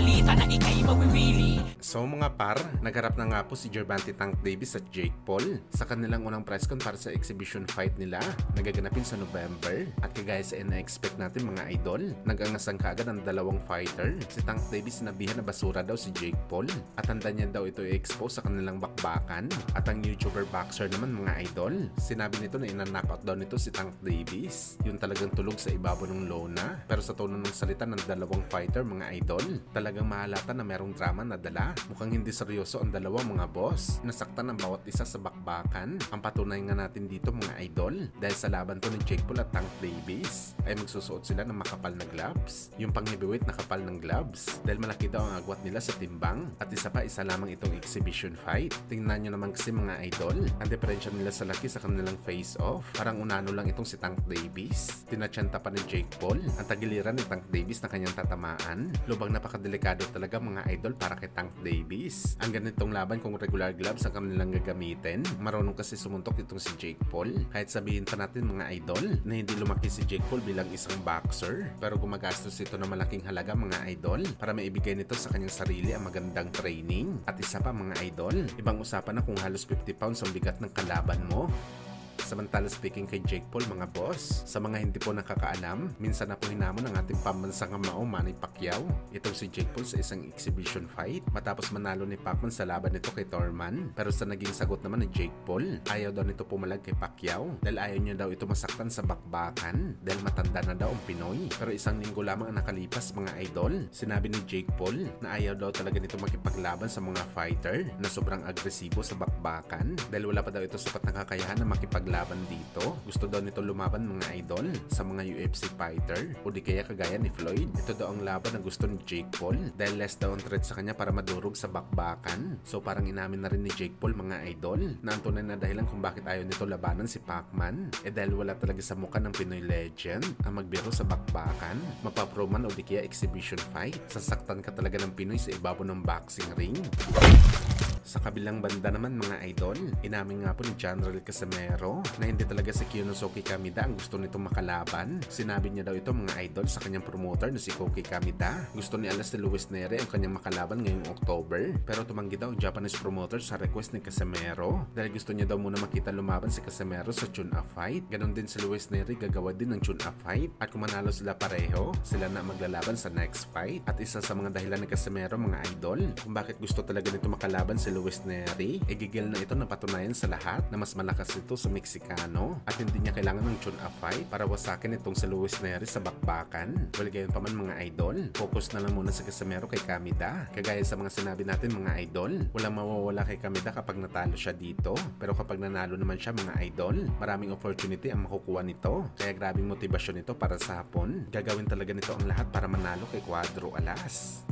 balita na ika'y mawiwili. So mga par, nagharap na nga po si Gervonta Tank Davis at Jake Paul sa kanilang unang press con para sa exhibition fight nila na gaganapin sa November. At kagaya sa ina-expect natin mga idol, nag-angasang kaagad ang dalawang fighter. Si Tank Davis sinabihan na basura daw si Jake Paul at handa niya daw ito i-expose sa kanilang bakbakan. At ang YouTuber boxer naman mga idol, sinabi nito na ina-knockout daw nito si Tank Davis. Yung talagang tulog sa ibabaw ng lona. Pero sa tono ng salita ng dalawang fighter mga idol, talagang mahalata na merong drama na dala. Mukhang hindi seryoso ang dalawang mga boss. Nasaktan ang bawat isa sa bakbakan. Ang patunay nga natin dito mga idol, dahil sa laban to ni Jake Paul at Tank Davis, ay magsusuot sila ng makapal na gloves. Yung pang-heavyweight na kapal ng gloves. Dahil malaki daw ang agwat nila sa timbang. At isa lamang itong exhibition fight. Tingnan nyo naman kasi mga idol, ang diferensya nila sa laki sa kanilang face-off. Parang unano lang itong si Tank Davis. Tinatyanta pa ni Jake Paul ang tagiliran ni Tank Davis na kanyang tatamaan. Lubang napakadelikado talaga mga idol para kay Tank Davis. Ang ganitong laban kung regular gloves ang kanilang gagamitin, marunong kasi sumuntok itong si Jake Paul. Kahit sabihin pa natin mga idol na hindi lumaki si Jake Paul bilang isang boxer, pero gumagastos ito ng malaking halaga mga idol para maibigay nito sa kanyang sarili ang magandang training. At isa pa mga idol, ibang usapan na kung halos 50 pounds ang bigat ng kalaban mo. Samantala speaking kay Jake Paul mga boss, sa mga hindi po nakakaalam, minsan na po hinamon ng ating pambansang kamao Manny Pacquiao itong si Jake Paul sa isang exhibition fight matapos manalo ni Pacman sa laban nito kay Thurman. Pero sa naging sagot naman ni Jake Paul, ayaw daw nito pumalag kay Pacquiao dahil ayaw niya daw ito masaktan sa bakbakan dahil matanda na daw ang Pinoy. Pero isang linggo lamang ang nakalipas mga idol, sinabi ni Jake Paul na ayaw daw talaga nito makipaglaban sa mga fighter na sobrang agresibo sa bakbakan dahil wala pa daw ito sapat na kakayahan na makipaglaban dito. Gusto daw nito lumaban mga idol sa mga UFC fighter o di kaya kagaya ni Floyd. Ito daw ang laban na gusto ni Jake Paul dahil less daw ang threat sa kanya para madurog sa bakbakan. So parang inamin na rin ni Jake Paul mga idol na ang tunay na dahilan kung bakit ayaw nito labanan si Pacman dahil wala talaga sa mukha ng Pinoy legend ang magbiro sa bakbakan, mapaproman o di kaya exhibition fight. Sasaktan ka talaga ng Pinoy sa ibabaw ng boxing ring. Sa kabilang banda naman mga idol, inamin nga po ni General Casimero na hindi talaga si Kyonosuke Kameda ang gusto nitong makalaban. Sinabi niya daw ito mga idol sa kanyang promoter na si Koki Kameda. Gusto ni alas ni Luis Neri ang kanyang makalaban ngayong October. Pero tumanggi daw ang Japanese promoter sa request ni Casimero dahil gusto niya daw muna makita lumaban si Casimero sa tune-up fight. Ganon din si Luis Neri gagawa din ng tune-up fight. At kung manalo sila pareho, sila na maglalaban sa next fight. At isa sa mga dahilan ni Casimero mga idol kung bakit gusto talaga nito makalaban si Luis Neri, gigil na ito na patunayan sa lahat na mas malakas ito sa Meksikano at hindi niya kailangan ng tune-up fight para wasakin itong si Luis Neri sa bakbakan. Well, gayon pa man mga idol, focus na lang muna sa Casimero kay Kameda. Kagaya sa mga sinabi natin mga idol, walang mawawala kay Kameda kapag natalo siya dito. Pero kapag nanalo naman siya mga idol, maraming opportunity ang makukuha nito. Kaya grabing motibasyon ito para sa hapon. Gagawin talaga nito ang lahat para manalo kay Cuadro Alas.